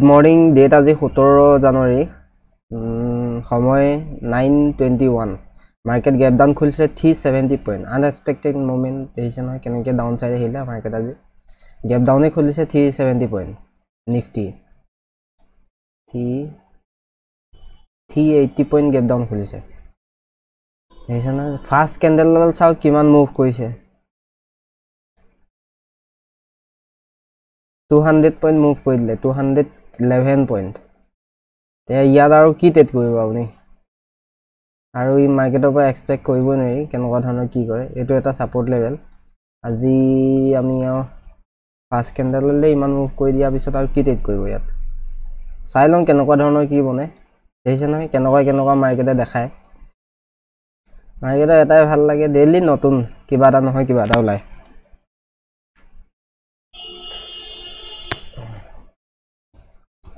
Good morning, date আজি 17 জানুৱাৰী সময় 9:21 market gap down খুলিছে 370 পয়েন্ট আনএক্সপেক্টেড মোমেন্ট দেখিছে নহয় কেনেকে ডাউন সাইড আহিলে মার্কেট আজি গ্যাপ ডাউনে খুলিছে 370 point Nifty 380 point gap down খুলিছে দেখিছে নহয় ফার্স্ট ক্যান্ডেল ডাল চাও কিমান মুভ কৰিছে 200 পয়েন্ট মুভ কৰিলে 211 পয়েন্ট তে ইয়াত আৰু কি টেট কৰিব আপুনি আৰু এই মাৰ্কেটৰ পৰা এক্সপেক্ট কৰিব নোৱাৰি কেনেকুৱা ধৰণৰ কি কৰে এটো এটা সাপোৰ্ট লেভেল আজি আমি ফাৰ্স্ট ক্যান্ডেললে ইমান মুভ কৰি দিয়া পিছত আৰু কি টেট কৰিব ইয়াত চাই লওঁ কেনেকুৱা ধৰণৰ কি বনে দেখিছে নহয় কেনেকুৱা মাৰ্কেটে দেখায় মাৰ্কেটৰ এটাই ভাল লাগে ডেইলি নতুন কিবা এটা নহয় কিবা এটা ওলাই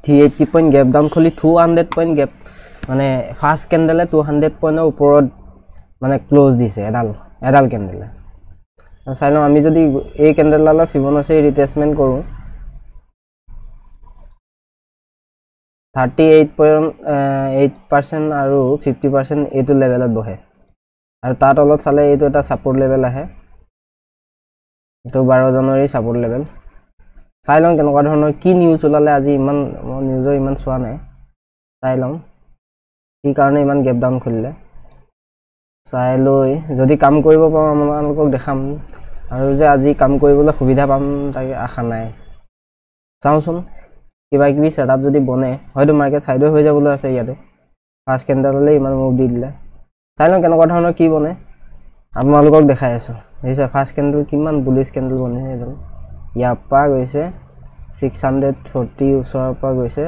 $380 পয়েন্ট গ্যাপ ডাউন খুলি 200 পয়েন্ট গ্যাপ মানে ফার্স্ট ক্যান্ডেলে 200 পয়েন্টের উপরত মানে ক্লোজ দিছে এডাল ক্যান্ডেলে চাইলাম আমি যদি এই ক্যান্ডেলডালৰ ফিবোনাচি ৰিট্ৰেসমেন্ট কৰো 38.8% আৰু 50% এইটো লেভেলত বহে আৰু তাৰ তলত চালে এইটো এটা সাপোৰ্ট লেভেল আহে তো 12 জানুৱাৰী সাপোৰ্ট লেভেল চাই লওঁ কেনেকুৱা ধৰণৰ কি নিউজ ওলালে আজি ইমান নিউজৰ ইমান চোৱা নাই চাই লওঁ কি কাৰণে ইমান গ্যাপ ডাউন খুলিলে চাই লৈ যদি কাম কৰিব পাৰো আপোনালোকক দেখাম আৰু যে আজি কাম কৰিবলৈ সুবিধা পাম তাকে আশা নাই চাওঁচোন কিবা কিবি সেটআপ যদি বনে হয়তো মার্কেট সাইডৱে হৈ যাবলৈ আছে ইয়াতে ফাৰ্স্ট ক্যান্ডেললে ইমান মুভ দি দিলে চাই লওঁ কেনেকুৱা ধৰণৰ কি বনে আপোনালোকক দেখাই আছো দেখিছে ফাৰ্স্ট ক্যান্ডেল কিমান বুলিশ ক্যান্ডেল বনিছে এডাল ইয়াৰ পৰা গৈছে 640 ওচৰৰ পৰা গৈছে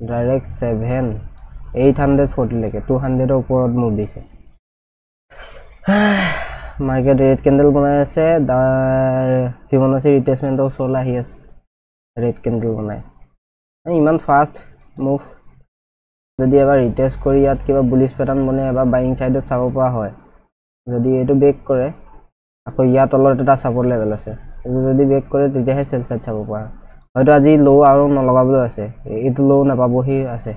ডাইৰেক্ট 840 লৈকে 200 ৰ ওপৰত মুভ দিছে মাৰ্কেট ৰেড ক্যান্ডেল বনাই আছে ফিবোনাচি ৰিট্ৰেসমেন্টৰ ওচৰলৈ আহি আছে ৰেড ক্যান্ডেল বনাই ইমান ফাস্ট মুভ যদি এবাৰ ৰিটেস্ট কৰি ইয়াত কিবা বুলিশ প্যাটাৰ্ন বনে এবাৰ বাইং সাইডত চাব পৰা হয় যদি এটো ব্ৰেক কৰে আকৌ ইয়াত তলত এটা সাপোৰ্ট লেভেল আছে যদি ব্ৰেক কৰে তেতিয়াহে সেল সাইড চাব পৰা হয়তো আজি লো আৰু নলগাবলৈ আছে এটো লো নাপাবহি আছে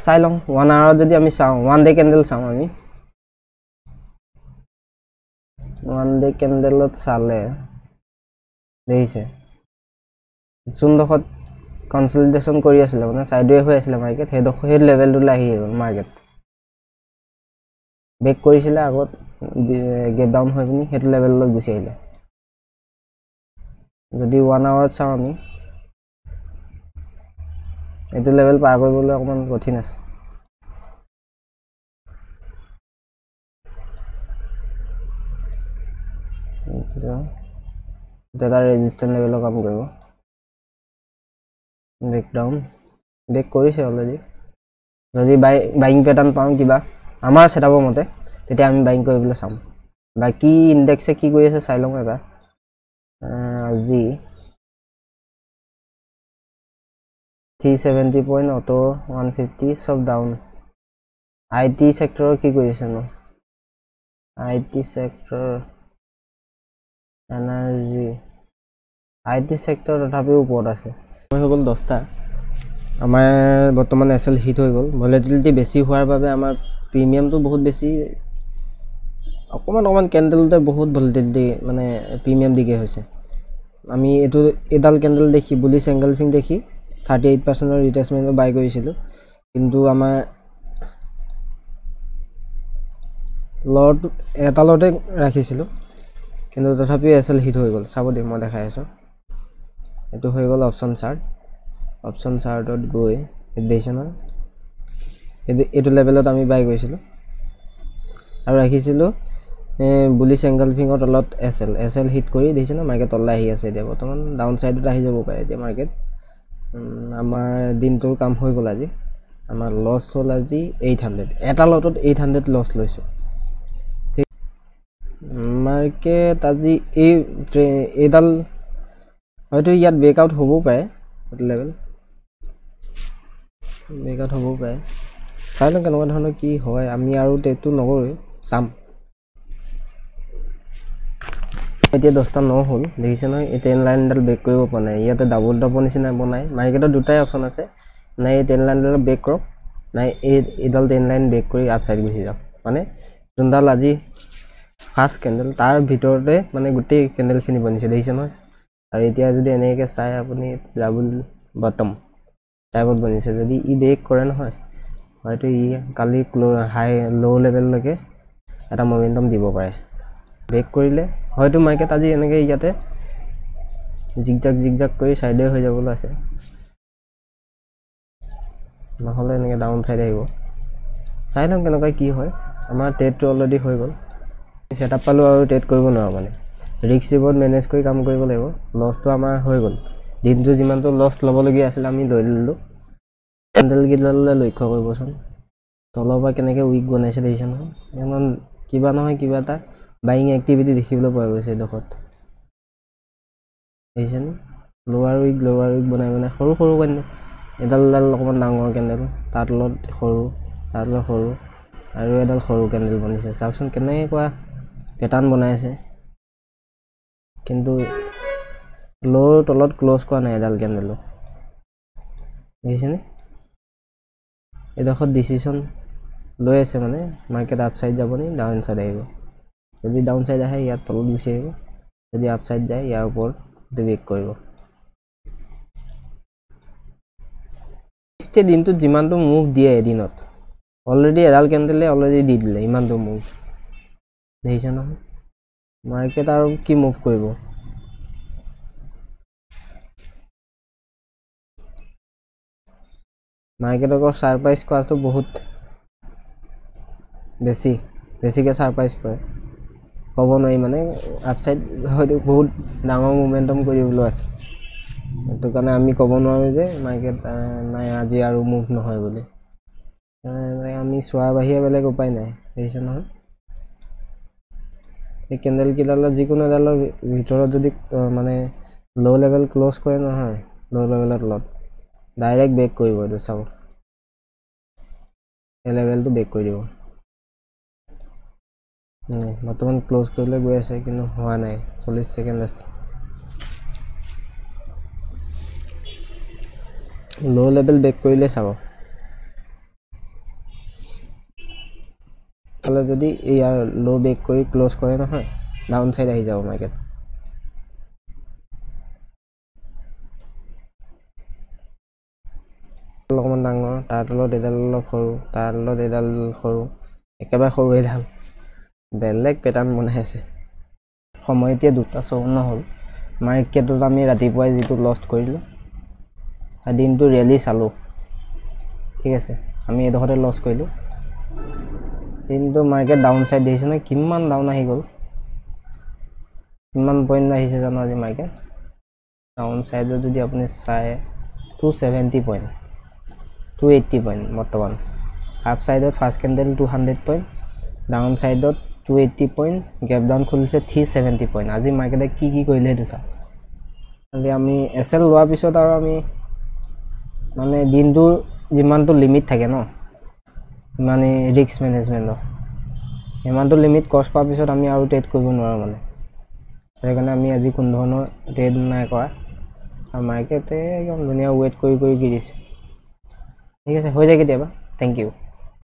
চাই লওঁ 1 আৱাৰত যদি আমি চাওঁ 1 ডে ক্যান্ডেল চাওঁ আমি 1 ডে ক্যান্ডেলত চালে দেখিছে যোনডখত কনসলিডেশন কৰি আছিল মানে সাইডৱে হৈ আছিল মাৰ্কেট সেই লেভেলটোলৈ আহি গ'ল মাৰ্কেট ব্ৰেক কৰিছিল আগত গ্যাপ ডাউন হৈ পিনি হেটো লেভেললৈ গুচি আহিলে যদি 1 আৱাৰত চাওঁ আমি এটো লেভেল পাৰ কৰিবলৈ অকমান কঠিন আছে এটা ৰেজিস্ট্যান্স লেভেলৰ কাম কৰিব ব্ৰেকডাউন ব্ৰেক কৰিছে অলৰেডি যদি বাইং প্যাটাৰ্ন পাওঁ কিবা আমাৰ সেটআপৰ মতে তেতিয়া আমি বাইং কৰিবলৈ চাম বাকি ইনডেক্সে কি কৰি আছে চাই লওঁ এবাৰ আজি 370 পয়েন্ট অটো 150 সব ডাউন আইটি সেক্টৰ কি কৰি আছে নো IT sector energy IT sector তথাপিও ওপৰত আছে হৈ গ'ল 10টা আমাৰ বৰ্তমান এসএল হিট হৈ গ'ল ভলিটিলিটি বেছি হোৱাৰ বাবে আমাৰ প্ৰিমিয়ামটো বহুত বেছি অকমান ক্যান্ডেলতে বহুত ভলিটিলিটি মানে প্ৰিমিয়াম দিকে হৈছে আমি এডাল ক্যান্ডেল দেখি বুলিশ এংগলফিং দেখি 38% ৰ ৰিট্ৰেসমেন্ট বাই কৰিছিল কিন্তু আমাৰ লট এটা লটে ৰাখিছিল কিন্তু তথাপি এসএল হিট হৈ গ'ল চাব দে মই দেখাই আছো এটো হৈ গ'ল অপশন চাৰ্টত গৈ দেখিছে না এটো লেভেলত আমি বাই কৰিছিল আৰু ৰাখিছিল বুলিশ এংগলফিংৰ তলত এসএল হিট কৰি দেখিছে না মাৰ্কেট তললৈ আহি আছে এতিয়া বৰ্তমান ডাউন সাইডত আহি যাব পাৰে এতিয়া মাৰ্কেট আমাৰ দিনটোৰ কাম হৈ গ'ল আজি আমাৰ লস হ'ল আজি 800 এটা লটত 800 লস লৈছো মার্কেট আজি এডাল হয়তো ইয়াত ব্ৰেকআউট হ'ব পাৰে লেভেল ব্ৰেকআউট হ'ব পাৰে চাই লওঁ কেনেকুৱা ধৰণৰ কি হয় আমি আৰু টেটটো নকৰোঁ চাম এতিয়া 10টা 9 হ'ল দেখিছে নহয় এই 10 লাইনডাল ব্ৰেক কৰিব পৰা নাই ইয়াতে ডাবল টপৰ নিচিনা বনাই মাৰ্কেটত দুটাই অপচন আছে নাই এই 10 লাইনডাল ব্ৰেক কৰক নাই এইডাল 10 লাইন ব্ৰেক কৰি আপসাইড গুচি যাওক মানে যোনডাল আজি ফাৰ্ষ্ট কেন্ডেল তাৰ ভিতৰতে মানে গোটেই কেন্ডেলখিনি বনিছে দেখিছে নহয় আৰু এতিয়া যদি এনেকৈ চাই আপুনি ডাবল বটম টাইপত বনিছে যদি ই ব্ৰেক কৰে নহয় হয়তো ই কালি হাই ল' লেভেললৈকে এটা মোমেন্টাম দিব পাৰে ব্ৰেক কৰিলে হয়তো মাৰ্কেট আজি এনেকৈ ইয়াতে জিগজাগ কৰি সাইডে হৈ যাবলৈ আছে নহ'লে এনেকৈ ডাউন সাইড আহিব চাই লওঁ কেনেকুৱা কি হয় আমাৰ ট্ৰেডটো অলৰেডি হৈ গ'ল সেটআপ পালো আৰু ট্ৰেড কৰিব নোৱাৰো মানে ৰিস্ক ৰিৱাৰ্ড মেনেজ কৰি কাম কৰিব লাগিব লছটো আমাৰ হৈ গ'ল দিনটো যিমানটো লছ ল'বলগীয়া আছিল আমি লৈ ল'লোঁ কেণ্ডেল গিডাললৈ লক্ষ্য কৰিবচোন তলৰ পৰা কেনেকৈ উইক বনাইছে দেখিছে নহয় ইমান কিবা নহয় কিবা এটা বাইং এক্টিভিটি দেখিবলৈ পোৱা গৈছে এডোখৰত দেখিছেনে লোৱাৰ উইক বনাই সৰু কেণ্ডেল এডাল অকণমান ডাঙৰ কেণ্ডেল তাৰ তলত সৰু আৰু এডাল সৰু কেণ্ডেল বনিছে চাওকচোন কেনেকুৱা পেটাৰ্ণ বনাই আছে কিন্তু ল'ৰ তলত ক্ল'জ কৰা নাই এডাল কেণ্ডেলো দেখিছেনে এডোখৰত ডিচিশ্যন লৈ আছে মানে মাৰ্কেট আপসাইড যাব নি ডাউন সাইড আহিব যদি ডাউন সাইড আহে ইয়াত তলত গুচি আহিব যদি আপসাইড যায় ইয়াৰ ওপৰত ব্ৰেক কৰিব এতিয়া দিনটোত যিমানটো মুভ দিয়ে এদিনত অলৰেডি এডাল কেণ্ডেলে অলৰেডি দি দিলে ইমানটো মুভ দেখিছে নহয় মাৰ্কেট আৰু কি মুভ কৰিব মাৰ্কেটক সাৰপ্ৰাইজ কৰাটো বহুত বেছিকৈ সাৰপ্ৰাইজ কৰে ক'ব নোৱাৰি মানে আপসাইড হয়তো বহুত ডাঙৰ মোমেন্টাম কৰিবলৈ আছে সেইটো কাৰণে আমি ক'ব নোৱাৰোঁ যে মাৰ্কেট নাই আজি আৰু মুভ নহয় বুলি আমি চোৱা বাহিৰে বেলেগ উপায় নাই দেখিছে নহয় এই কেণ্ডেল কেইডালত যিকোনো এডালৰ ভিতৰত যদি মানে ল' লেভেল ক্ল'জ কৰে নহয় ল' লেভেলত তলত ডাইৰেক্ট ব্ৰেক কৰিব এইটো চাব এই লেভেলটো ব্ৰেক কৰি দিব বৰ্তমান ক্ল'জ কৰিবলৈ গৈ আছে কিন্তু হোৱা নাই 40 ছেকেণ্ড আছে ল' লেভেল ব্ৰেক কৰিলে চাব তাহলে যদি ইয়াৰ ল' ব্ৰেক কৰি ক্ল'জ কৰে নহয় ডাউন সাইড আহি যাব মাৰ্কেট অকণমান ডাঙৰ তাৰ তলত এডাল অলপ সৰু তাৰ তলত এডাল সৰু একেবাৰে সৰু এডাল বেলেগ পেটাৰ্ণ বনাই আছে সময় এতিয়া 2:54 হ'ল মাৰ্কেটত আমি ৰাতিপুৱাই যিটো লষ্ট কৰিলোঁ দিনটো ৰেলি চালোঁ ঠিক আছে আমি এডোখৰতে লছ কৰিলোঁ দিনটো মাৰ্কেট ডাউন সাইড দেখিছে নহয় কিমান ডাউন আহি গ'ল কিমান পইণ্ট আহিছে জানো আজি মাৰ্কেট ডাউন সাইডত যদি আপুনি চাই 270 পইণ্ট 280 পইণ্ট বৰ্তমান আপ সাইডত ফাৰ্ষ্ট কেণ্ডেল 200 পইণ্ট ডাউন সাইডত 280 পইণ্ট গেপ ডাউন খুলিছে 370 পইণ্ট আজি মাৰ্কেটে কি কৰিলে সেইটো চাওক আমি এছএল লোৱাৰ পিছত আৰু আমি মানে দিনটোৰ যিমানটো লিমিট থাকে ন মানে ৰিস্ক মেনেজমেণ্টৰ ইমানটো লিমিট ক্ৰছ কৰাৰ পিছত আমি আৰু ট্ৰেড কৰিব নোৱাৰোঁ মানে সেইকাৰণে আমি আজি কোনো ধৰণৰ ট্ৰেড নাই কৰা আৰু মাৰ্কেটে একদম ধুনীয়া ৱেইট কৰি গিৰিছে ঠিক আছে হৈ যায় কেতিয়াবা থেংক ইউ